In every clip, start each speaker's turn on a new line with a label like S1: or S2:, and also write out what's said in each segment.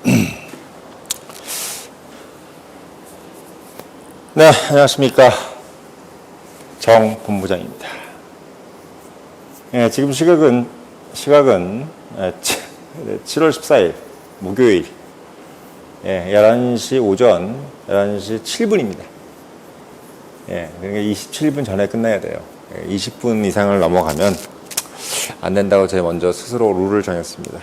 S1: 네, 안녕하십니까. 정 본부장입니다. 예, 지금 시각은 7월 14일 목요일 11시 오전 11시 7분입니다. 예, 그러니까 27분 전에 끝나야 돼요. 20분 이상을 넘어가면 안 된다고 제가 먼저 스스로 룰을 정했습니다.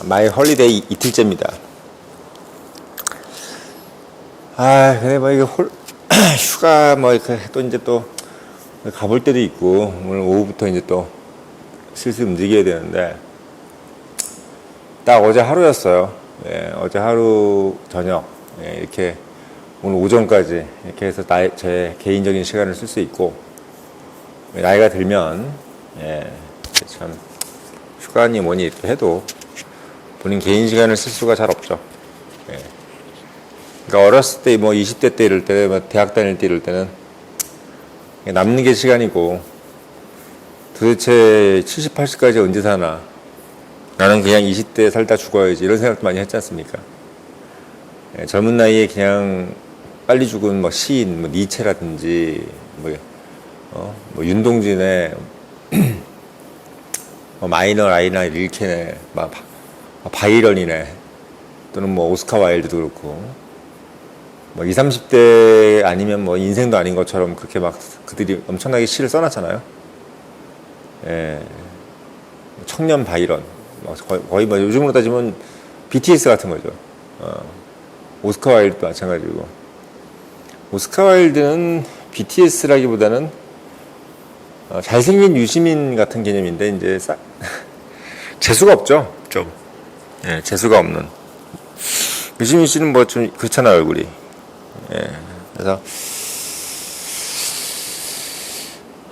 S1: 마이 홀리데이 이틀째입니다. 근데 뭐 이거 휴가 뭐 또 이제 또 가볼 때도 있고 오늘 오후부터 이제 또 슬슬 움직여야 되는데 딱 어제 하루였어요. 예, 어제 하루 저녁 이렇게 오늘 오전까지 이렇게 해서 제 개인적인 시간을 쓸 수 있고 나이가 들면 참 휴가니 뭐니 이렇게 해도 본인 개인 시간을 쓸 수가 잘 없죠. 그러니까 어렸을 때 뭐 20대 때 이럴 때, 뭐 대학 다닐 때 이럴 때는 남는 게 시간이고 도대체 70, 80까지 언제 사나? 나는 그냥 20대 살다 죽어야지 이런 생각도 많이 했지 않습니까? 젊은 나이에 그냥 빨리 죽은 뭐 시인, 뭐 니체라든지 뭐 윤동진의 마이너 라이나 릴케네, 바이런이네, 또는 뭐 오스카 와일드도 그렇고, 뭐 20, 30대 아니면 뭐 인생도 아닌 것처럼 그렇게 막 그들이 엄청나게 시를 써놨잖아요. 청년 바이런, 거의 뭐 요즘으로 따지면 BTS 같은 거죠. 오스카 와일드도 마찬가지고. 오스카 와일드는 BTS라기보다는 잘생긴 유시민 같은 개념인데 이제 재수가 없죠, 좀. 재수가 없는. 유시민 씨는 뭐 좀 그렇잖아요, 얼굴이. 그래서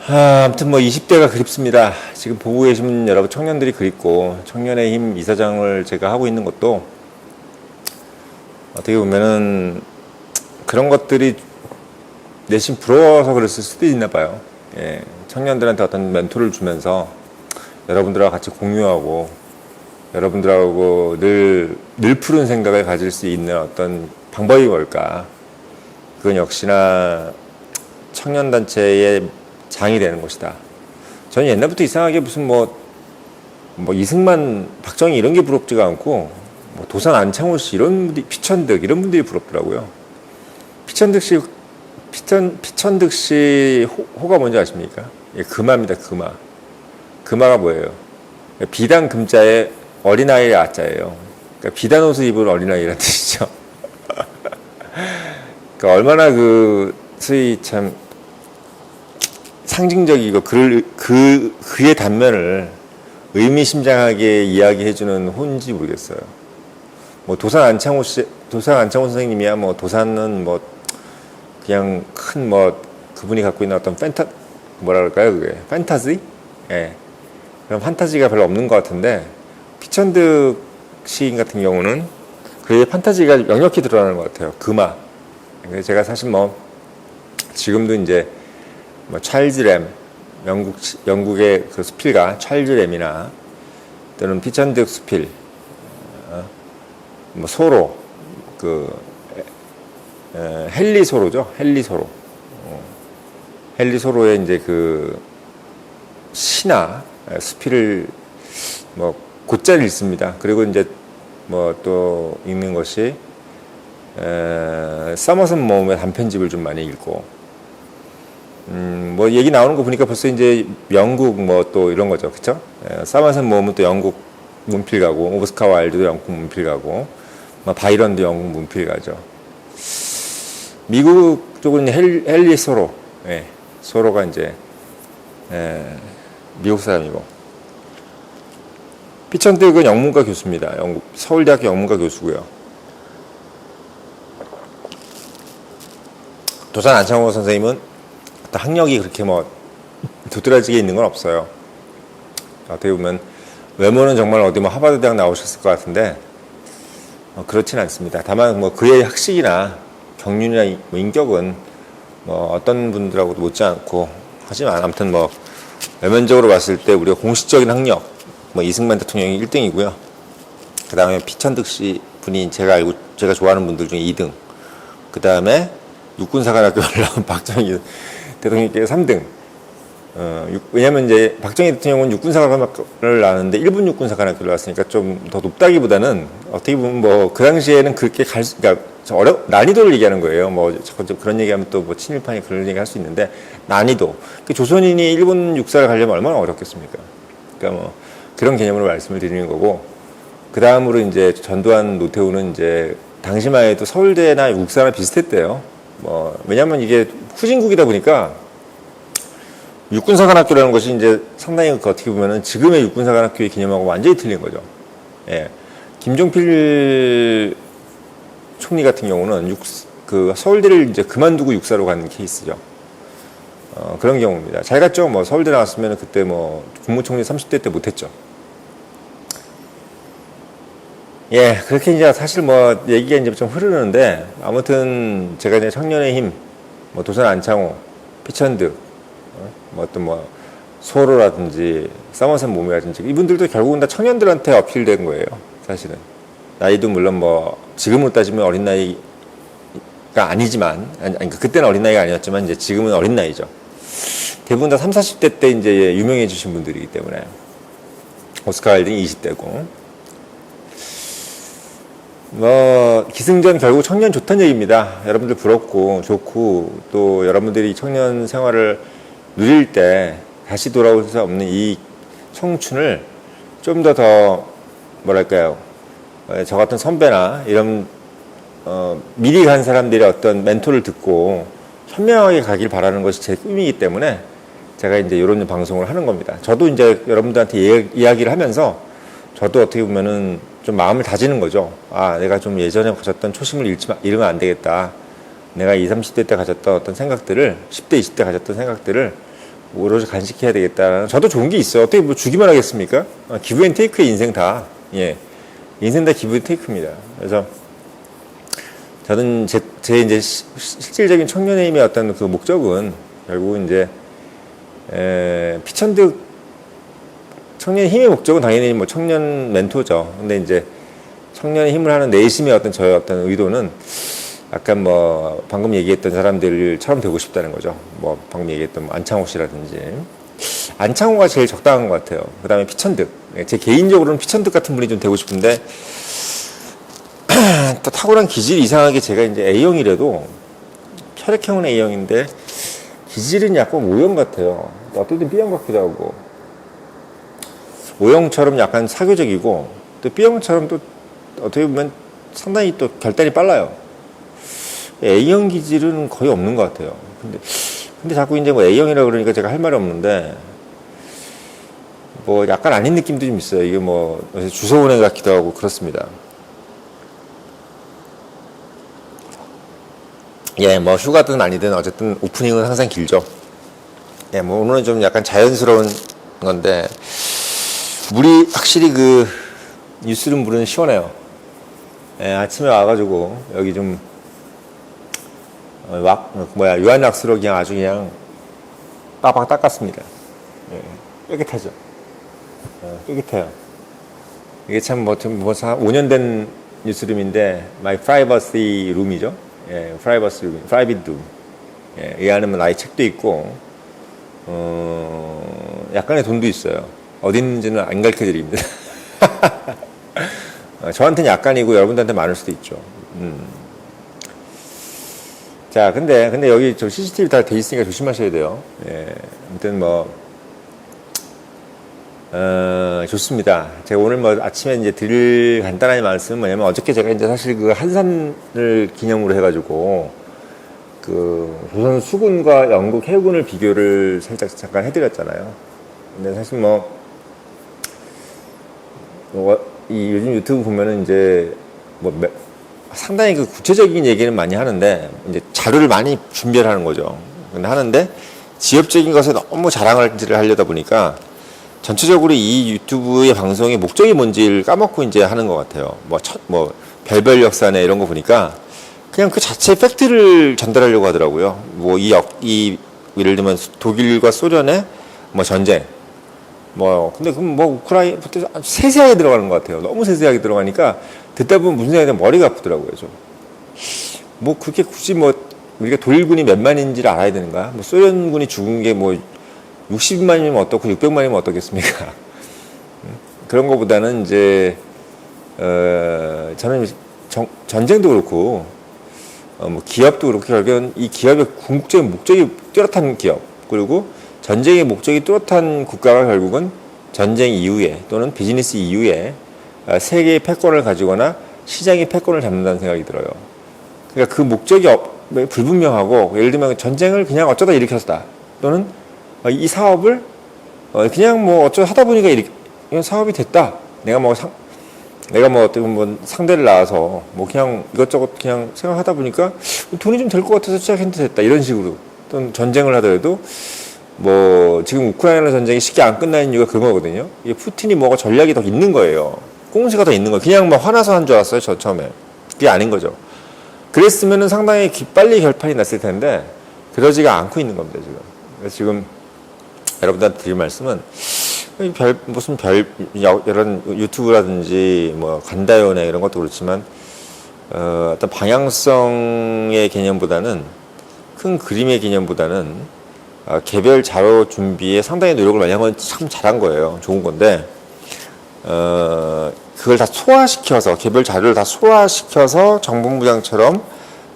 S1: 아무튼 뭐 20대가 그립습니다. 지금 보고 계신 여러분 청년들이 그립고 청년의 힘 이사장을 제가 하고 있는 것도 어떻게 보면은 그런 것들이 내심 부러워서 그랬을 수도 있나 봐요. 청년들한테 어떤 멘토를 주면서 여러분들하고 같이 공유하고 여러분들하고 늘 푸른 생각을 가질 수 있는 어떤 방법이 뭘까? 그건 역시나 청년단체의 장이 되는 것이다. 저는 옛날부터 이상하게 무슨 뭐 이승만, 박정희 이런 게 부럽지가 않고 뭐 도산 안창호 씨 이런 분들이, 피천득 이런 분들이 부럽더라고요. 피천득 씨 호가 뭔지 아십니까? 금화입니다. 금화가 뭐예요? 비단 금자에 어린아이의 아자예요. 그러니까 비단 옷을 입은 어린아이라는 뜻이죠. 그러니까 얼마나 소위 참 상징적이고 그의 단면을 의미심장하게 이야기해주는 호인지 모르겠어요. 뭐 도산 안창호 선생님이야 뭐 도산은 뭐 그냥 큰 그분이 갖고 있는 어떤 뭐라 그럴까요 그게 판타지? 그런 판타지가 별로 없는 것 같은데 피천득 시인 같은 경우는 그의 판타지가 역력히 드러나는 것 같아요. 금화. 그래서 제가 사실 지금도 이제 찰즈 램, 영국의 그 수필가 찰즈 램이나 또는 피천득 수필, 소로, 헨리 소로죠. 헨리 소로의 이제 시나 수필을 곧잘 읽습니다. 그리고 이제 또 읽는 것이 서머슨 모음의 단편집을 좀 많이 읽고 얘기 나오는 거 보니까 벌써 이제 영국 또 이런 거죠, 그쵸? 서머슨 모음은 또 영국 문필가고 오스카 와일드도 영국 문필가고 바이런도 영국 문필가죠. 미국 쪽은 헨리 소로, 소로가 이제 미국 사람이고 피천득은 영문과 교수입니다. 서울대학교 영문과 교수고요. 도산 안창호 선생님은 학력이 그렇게 도드라지게 있는 건 없어요. 어떻게 보면 외모는 정말 어디 하버드 대학 나오셨을 것 같은데 그렇진 않습니다. 다만 그의 학식이나 경륜이나 인격은 어떤 분들하고도 못지않고 하지만 아무튼 외면적으로 봤을 때 우리가 공식적인 학력, 뭐 이승만 대통령이 1등이고요. 그 다음에 피천득 씨 분이 제가 좋아하는 분들 중에 2등. 그 다음에 육군사관학교를 나온 박정희 대통령께서 3등. 왜냐면 이제 박정희 대통령은 육군사관학교를 나왔는데 일본 육군사관학교를 나왔으니까 좀 더 높다기보다는 어떻게 보면 뭐 그 당시에는 그렇게 그러니까 난이도를 얘기하는 거예요. 뭐 그런 얘기하면 또 뭐 친일파니 그런 얘기 할 수 있는데 난이도. 조선인이 일본 육사를 가려면 얼마나 어렵겠습니까? 그러니까 뭐 그런 개념으로 말씀을 드리는 거고, 그 다음으로 이제 전두환, 노태우는 이제 당시만 해도 서울대나 육사나 비슷했대요. 뭐 왜냐면 이게 후진국이다 보니까 육군사관학교라는 것이 이제 상당히 어떻게 보면은 지금의 육군사관학교의 개념하고 완전히 틀린 거죠. 예. 김종필 총리 같은 경우는 그 서울대를 이제 그만두고 육사로 가는 케이스죠. 그런 경우입니다. 잘 갔죠. 뭐 서울대 나왔으면 그때 뭐 국무총리 30대 때 못했죠. 예, 그렇게 이제 사실 뭐 얘기가 이제 좀 흐르는데, 아무튼 제가 이제 청년의 힘, 뭐 도산 안창호, 피천득, 뭐 어떤 뭐 소로라든지 사머선 모미라든지 이분들도 결국은 다 청년들한테 어필된 거예요. 사실은 나이도 물론 뭐 지금으로 따지면 어린 나이가 아니지만, 아니 그때는 어린 나이가 아니었지만 이제 지금은 어린 나이죠. 대부분 다 30, 40대 때 이제 유명해지신 분들이기 때문에 오스카 와일드는 20대고. 뭐 기승전 결국 청년 좋다는 얘기입니다. 여러분들 부럽고 좋고, 또 여러분들이 청년 생활을 누릴 때 다시 돌아올 수 없는 이 청춘을 좀 더 뭐랄까요, 저 같은 선배나 이런 미리 간 사람들의 어떤 멘토를 듣고 현명하게 가길 바라는 것이 제 꿈이기 때문에 제가 이제 이런 방송을 하는 겁니다. 저도 이제 여러분들한테 이야기를 하면서 저도 어떻게 보면은 좀 마음을 다지는 거죠. 아, 내가 좀 예전에 가졌던 초심을 잃으면 안 되겠다. 내가 20, 30대 때 가졌던 어떤 생각들을, 10대, 20대 가졌던 생각들을 오로지 간직해야 되겠다라는, 저도 좋은 게 있어요. 어떻게 뭐 주기만 하겠습니까? 기브 앤 테이크의 인생 다. 예. 인생 다 기브 앤 테이크입니다. 그래서 저는 제 이제 실질적인 청년의 힘의 어떤 그 목적은 결국은 이제, 피천득 청년의 힘의 목적은 당연히 뭐 청년 멘토죠. 근데 이제 청년의 힘을 하는 내심의 어떤 저의 어떤 의도는 약간 뭐 방금 얘기했던 사람들처럼 되고 싶다는 거죠. 뭐 방금 얘기했던 뭐 안창호 씨라든지. 안창호가 제일 적당한 것 같아요. 그 다음에 피천득. 제 개인적으로는 피천득 같은 분이 좀 되고 싶은데, 또 탁월한 기질이 이상하게 제가 이제 A형이라도 혈액형은 A형인데 기질은 약간 O형 같아요. 어떨 땐 B형 같기도 하고. O형처럼 약간 사교적이고, 또 B형처럼 또 어떻게 보면 상당히 또 결단이 빨라요. A형 기질은 거의 없는 것 같아요. 근데 자꾸 이제 뭐 A형이라고 그러니까 제가 할 말이 없는데, 뭐 약간 아닌 느낌도 좀 있어요. 이게 뭐 주소운 애 같기도 하고 그렇습니다. 예, 뭐 휴가든 아니든 어쨌든 오프닝은 항상 길죠. 예, 뭐 오늘은 좀 약간 자연스러운 건데, 물이 확실히 그 뉴스룸 물은 시원해요. 예, 아침에 와가지고 여기 좀 유한락스로 그냥 아주 그냥 빡빡 닦았습니다. 예, 깨끗하죠. 깨끗해요. 이게 참 뭐 5년 된 뉴스룸인데 My Privacy Room이죠. 예, Privacy Room, Private Room. 예, 이 안에 나의 책도 있고, 약간의 돈도 있어요. 어디 있는지는 안 가르쳐 드립니다. 저한테는 약간이고 여러분들한테 많을 수도 있죠. 자, 근데 여기 저 CCTV 다 돼 있으니까 조심하셔야 돼요. 예, 아무튼 뭐, 좋습니다. 제가 오늘 뭐 아침에 이제 드릴 간단한 말씀은 뭐냐면, 어저께 제가 이제 사실 그 한산을 기념으로 해가지고, 그 조선 수군과 영국 해군을 비교를 살짝 잠깐 해드렸잖아요. 근데 사실 이 요즘 유튜브 보면은 이제 상당히 그 구체적인 얘기는 많이 하는데, 이제 자료를 많이 준비를 하는 거죠. 근데 하는데 지엽적인 것에 너무 자랑을 하려다 보니까 전체적으로 이 유튜브의 방송의 목적이 뭔지를 까먹고 이제 하는 것 같아요. 별별 역사네 이런 거 보니까 그냥 그 자체 팩트를 전달하려고 하더라고요. 예를 들면 독일과 소련의 뭐 전쟁. 뭐 근데 그럼 뭐 우크라이나부터 아주 세세하게 들어가는 것 같아요. 너무 세세하게 들어가니까 듣다 보면 무슨 생각이 머리가 아프더라고요. 좀. 뭐 그렇게 굳이 뭐 우리가 독일군이 몇 만인지를 알아야 되는가? 뭐 소련군이 죽은 게 뭐 60만이면 어떻고 600만이면 어떻겠습니까? 그런 것보다는 이제 저는 전쟁도 그렇고 뭐 기업도 그렇고 결국은 이 기업의 궁극적인 목적이 뚜렷한 기업 그리고 전쟁의 목적이 뚜렷한 국가가 결국은 전쟁 이후에 또는 비즈니스 이후에 세계의 패권을 가지거나 시장의 패권을 잡는다는 생각이 들어요. 그러니까 그 목적이 불분명하고 예를 들면 전쟁을 그냥 어쩌다 일으켰다 또는 이 사업을 그냥 뭐 어쩌다 하다 보니까 이런 사업이 됐다. 내가 뭐 어떻게 보면 상대를 낳아서 뭐 그냥 이것저것 그냥 생각하다 보니까 돈이 좀 될 것 같아서 시작했는데 됐다. 이런 식으로 또는 전쟁을 하더라도 뭐 지금 우크라이나 전쟁이 쉽게 안 끝나는 이유가 그런 거거든요. 이게 푸틴이 뭐가 전략이 더 있는 거예요. 꽁수가 더 있는 거예요. 그냥 막 화나서 한 줄 알았어요. 저 처음에. 그게 아닌 거죠. 그랬으면은 상당히 빨리 결판이 났을 텐데 그러지가 않고 있는 겁니다. 지금. 그래서 지금 여러분들한테 드릴 말씀은 이런 유튜브라든지 뭐 간다요네 이런 것도 그렇지만 어떤 방향성의 개념보다는 큰 그림의 개념보다는 개별 자료 준비에 상당히 노력을 많이 하면 참 잘한 거예요. 좋은 건데 그걸 다 소화시켜서 개별 자료를 다 소화시켜서 정본부장처럼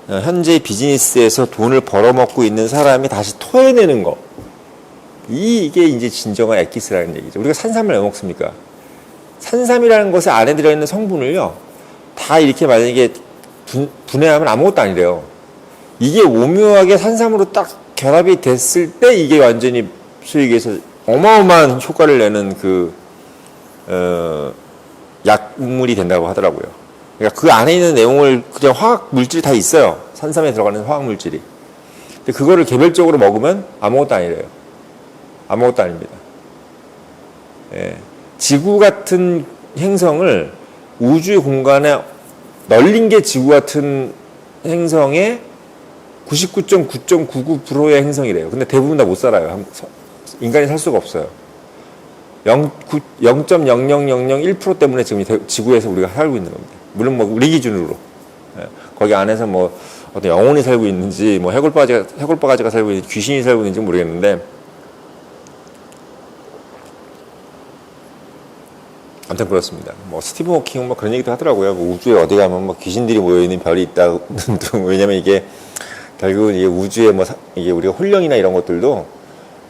S1: 현재 비즈니스에서 돈을 벌어먹고 있는 사람이 다시 토해내는 거. 이게 이제 진정한 엑기스라는 얘기죠. 우리가 산삼을 왜 먹습니까? 산삼이라는 것에 안에 들어있는 성분을요, 다 이렇게 만약에 분해하면 아무것도 아니래요. 이게 오묘하게 산삼으로 딱 결합이 됐을 때 이게 완전히 수익에서 어마어마한 효과를 내는 약물이 된다고 하더라고요. 그러니까 그 안에 있는 내용을 그냥 화학 물질이 다 있어요. 산삼에 들어가는 화학 물질이. 근데 그거를 개별적으로 먹으면 아무것도 아니래요. 아무것도 아닙니다. 예. 지구 같은 행성을 우주의 공간에 널린 게 지구 같은 행성의 99.999%의 행성이래요. 근데 대부분 다 못 살아요. 인간이 살 수가 없어요. 0.00001% 때문에 지금 지구에서 우리가 살고 있는 겁니다. 물론 뭐 우리 기준으로. 예. 거기 안에서 뭐 어떤 영혼이 살고 있는지, 뭐 해골바가지가 살고 있는지, 귀신이 살고 있는지 모르겠는데, 아무튼 그렇습니다. 뭐 스티븐 호킹 뭐 그런 얘기도 하더라고요. 뭐 우주에 어디 가면 뭐 귀신들이 모여 있는 별이 있다. 왜냐면 이게 결국은 이게 우주에 뭐 이게 우리가 홀령이나 이런 것들도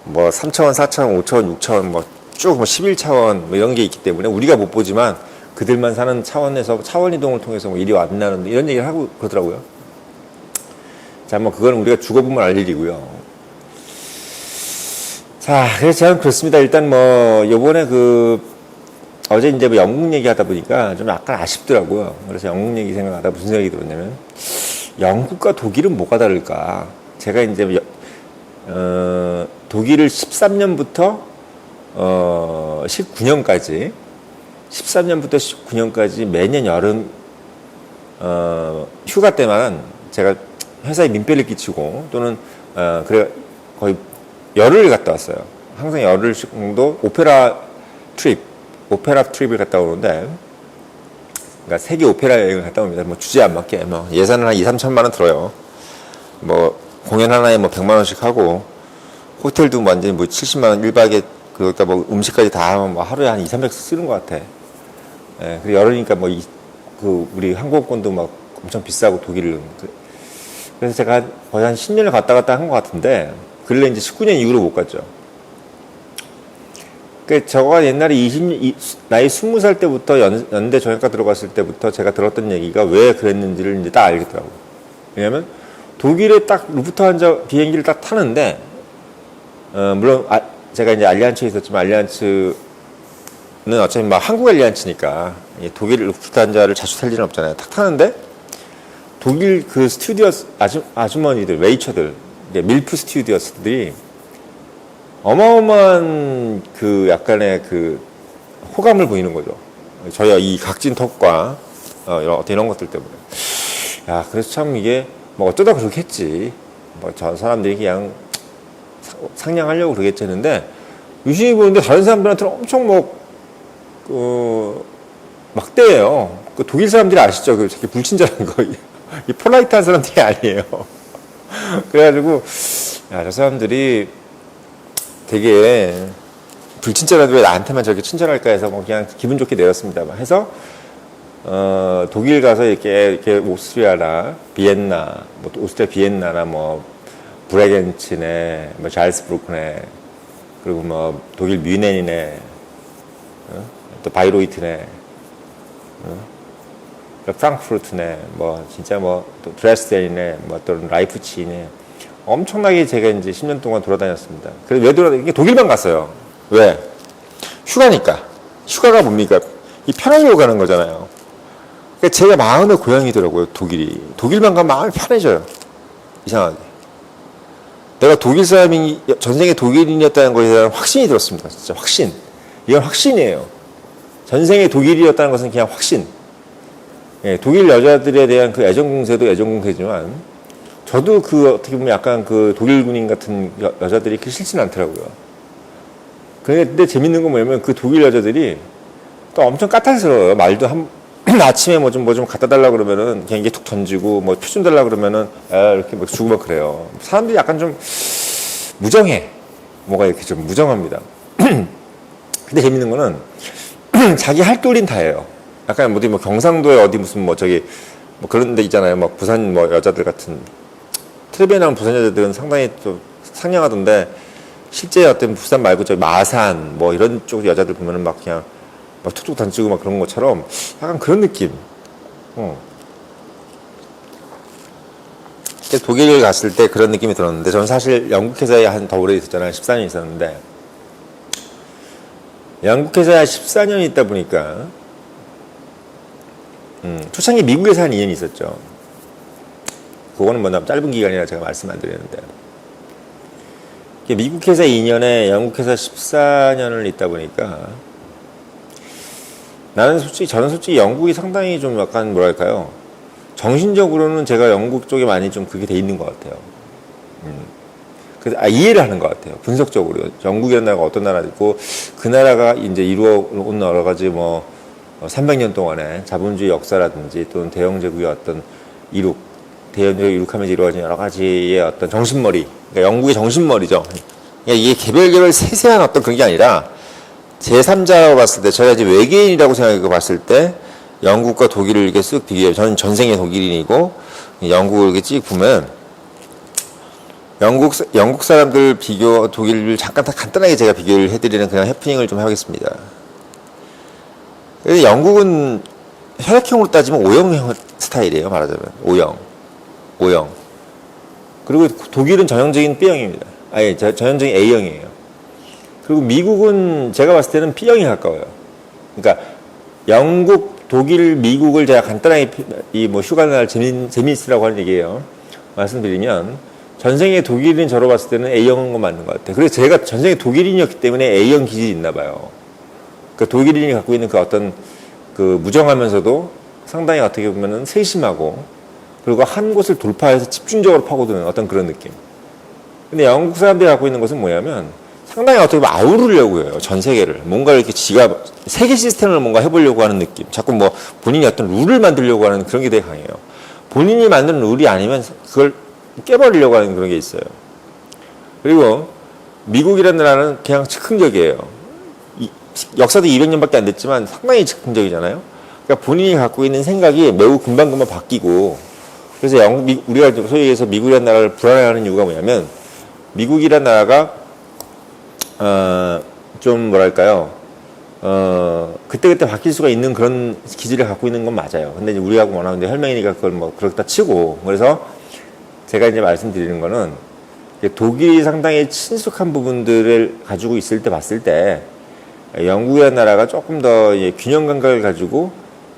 S1: 뭐 3차원, 4차원, 5차원, 6차원 뭐 쭉 뭐 11차원 뭐 이런 게 있기 때문에 우리가 못 보지만 그들만 사는 차원에서 차원 이동을 통해서 뭐 이리 왔나는 이런 얘기를 하고 그러더라고요. 자, 뭐 그건 우리가 죽어보면 알 일이고요. 자, 그래서 저는 그렇습니다. 일단 뭐 요번에 어제 이제 뭐 영국 얘기하다 보니까 좀 약간 아쉽더라고요. 그래서 영국 얘기 생각하다 무슨 생각이 들었냐면 영국과 독일은 뭐가 다를까? 제가 이제 독일을 13년부터 19년까지 13년부터 19년까지 매년 여름 휴가 때만 제가 회사에 민폐를 끼치고 또는 그래 거의 열흘 갔다 왔어요. 항상 열흘 정도 오페라 트립을 갔다 오는데, 그러니까 세계 오페라 여행을 갔다 옵니다. 뭐 주제 안 맞게 뭐 예산은 한 2, 3천만 원 들어요. 뭐 공연 하나에 뭐 100만 원씩 하고 호텔도 완전히 뭐 70만 원 1박에 그러다 뭐 음식까지 다 하면 뭐 하루에 한 2, 300씩 쓰는 것 같아. 예, 그리고 열흘이니까 뭐 우리 항공권도 막 엄청 비싸고 독일은. 그래서 제가 거의 한 10년을 갔다 한 것 같은데 근래 이제 19년 이후로 못 갔죠. 저가 옛날에 나이 20살 때부터 연대 정형과 들어갔을 때부터 제가 들었던 얘기가 왜 그랬는지를 이제 딱 알겠더라고요. 왜냐면 독일에 딱 루프트한자 비행기를 딱 타는데, 물론 제가 이제 알리안츠에 있었지만 알리안츠는 어차피 막 한국 알리안츠니까 독일 루프트한자를 자주 탈 일은 없잖아요. 딱 타는데 독일 그 스튜디오스 아주머니들, 웨이처들, 밀프 스튜디오스들이 어마어마한 약간의 호감을 보이는 거죠. 저희 이 각진 턱과 이런 것들 때문에. 야, 그래서 참 이게 뭐 어쩌다 그렇게 했지. 뭐 저 사람들이 그냥 상냥하려고 그러겠지 했는데 유심히 보는데 다른 사람들한테는 엄청 막대해요. 그 독일 사람들이 아시죠? 그 되게 불친절한 거. 이 폴라이트한 사람들이 아니에요. 그래가지고, 야, 저 사람들이 되게 불친절한데 왜 나한테만 저렇게 친절할까 해서 뭐 그냥 기분 좋게 내렸습니다. 해서, 독일 가서 이렇게 오스트리아나 비엔나, 뭐 오스트리아 비엔나나 뭐 브레겐츠네, 뭐 잘스부르크네, 그리고 뭐 독일 뮌헨이네, 또 바이로이트네, 프랑크푸르트네, 뭐 진짜 뭐 또 드레스덴이네, 뭐 또 라이프치히네, 엄청나게 제가 이제 10년 동안 돌아다녔습니다. 그래서 왜 돌아다니게 독일만 갔어요. 왜? 휴가니까. 휴가가 뭡니까? 이 편하게 가는 거잖아요. 그러니까 제가 마음의 고향이더라고요, 독일이. 독일만 가면 마음이 편해져요. 이상하게. 내가 독일 사람이 전생에 독일인이었다는 것에 대한 확신이 들었습니다. 진짜 확신. 이건 확신이에요. 전생에 독일이었다는 것은 그냥 확신. 예, 독일 여자들에 대한 그 애정공세도 애정공세지만 저도 그 어떻게 보면 약간 그 독일 군인 같은 여자들이 그렇게 싫지는 않더라고요. 근데 재밌는 건 뭐냐면 그 독일 여자들이 또 엄청 까탈스러워요. 말도 아침에 뭐 좀 갖다 달라 그러면은 그냥 이게 툭 던지고 뭐 표 좀 달라 그러면은 이렇게 막 주고 막 그래요. 사람들이 약간 좀 무정해. 뭐가 이렇게 좀 무정합니다. 근데 재밌는 거는 자기 할 도리는 다 해요. 약간 어디 뭐 경상도에 어디 무슨 뭐 저기 뭐 그런 데 있잖아요. 뭐 부산 뭐 여자들 같은 텔레비에 나온 부산 여자들은 상당히 또 상냥하던데 실제 어떤 부산 말고 저 마산 뭐 이런 쪽 여자들 보면은 막 그냥 막 툭툭 던지고 막 그런 것처럼 약간 그런 느낌. 독일 갔을 때 그런 느낌이 들었는데 저는 사실 영국 회사에 한 더 오래 있었잖아요. 14년 있었는데 영국 회사에 14년 있다 보니까 초창기 미국에서 한 2년 있었죠. 그거는 뭐 짧은 기간이라 제가 말씀 안 드리는데 미국 회사 2년에 영국 회사 14년을 있다 보니까 저는 솔직히 영국이 상당히 좀 약간 뭐랄까요. 정신적으로는 제가 영국 쪽에 많이 좀 그게 돼 있는 것 같아요. 그래서 이해를 하는 것 같아요. 분석적으로. 영국이라는 나라가 어떤 나라고 그 나라가 이제 이루어온 여러 가지 뭐 300년 동안의 자본주의 역사라든지 또는 대영제국의 어떤 대영제국 이룩하면서 이루어진 여러 가지의 어떤 정신머리. 그러니까 영국의 정신머리죠. 그러니까 이게 개별 세세한 어떤 그런 게 아니라 제3자로 봤을 때, 저희가 이제 외계인이라고 생각해 봤을 때, 영국과 독일을 이렇게 쓱 비교해요. 저는 전생에 독일인이고, 영국을 이렇게 찍 보면, 영국 사람들 독일을 잠깐 간단하게 제가 비교를 해드리는 그냥 해프닝을 좀 하겠습니다. 그래서 영국은 혈액형으로 따지면 O형 스타일이에요, 말하자면. O형. 그리고 독일은 전형적인 B형입니다. 전형적인 A형이에요. 그리고 미국은 제가 봤을 때는 B형이 가까워요. 그러니까 영국, 독일, 미국을 제가 간단하게 뭐 휴가날 재미있으라고 하는 얘기예요. 말씀드리면 전생에 독일인 저로 봤을 때는 A형인 건 맞는 것 같아요. 그래서 제가 전생에 독일인이었기 때문에 A형 기질이 있나 봐요. 그 독일인이 갖고 있는 그 어떤 그 무정하면서도 상당히 어떻게 보면은 세심하고 그리고 한 곳을 돌파해서 집중적으로 파고드는 어떤 그런 느낌. 근데 영국 사람들이 갖고 있는 것은 뭐냐면 상당히 어떻게 보면 아우르려고 해요. 전 세계를. 뭔가 이렇게 세계 시스템을 뭔가 해보려고 하는 느낌. 자꾸 뭐 본인이 어떤 룰을 만들려고 하는 그런 게 되게 강해요. 본인이 만든 룰이 아니면 그걸 깨버리려고 하는 그런 게 있어요. 그리고 미국이라는 나라는 그냥 즉흥적이에요. 역사도 200년밖에 안 됐지만 상당히 즉흥적이잖아요. 그러니까 본인이 갖고 있는 생각이 매우 금방금방 바뀌고 그래서 우리가 소위 얘기해서 미국이라는 나라를 불안해하는 이유가 뭐냐면 미국이라는 나라가 좀 뭐랄까요 그때그때 바뀔 수가 있는 그런 기질을 갖고 있는 건 맞아요. 근데 이제 우리하고 원하는데 혈맹이니까 그걸 뭐 그렇다 치고 그래서 제가 이제 말씀드리는 거는 독일이 상당히 친숙한 부분들을 가지고 있을 때 봤을 때 영국이라는 나라가 조금 더 균형 감각을 가지고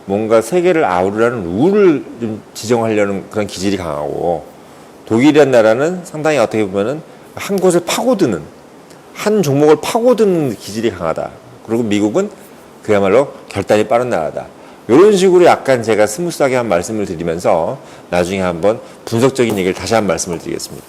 S1: 뭔가 세계를 아우르라는 룰을 좀 지정하려는 그런 기질이 강하고 독일이라는 나라는 상당히 어떻게 보면은 한 곳을 파고드는 한 종목을 파고드는 기질이 강하다. 그리고 미국은 그야말로 결단이 빠른 나라다. 이런 식으로 약간 제가 스무스하게 한 말씀을 드리면서 나중에 한번 분석적인 얘기를 다시 한 말씀을 드리겠습니다.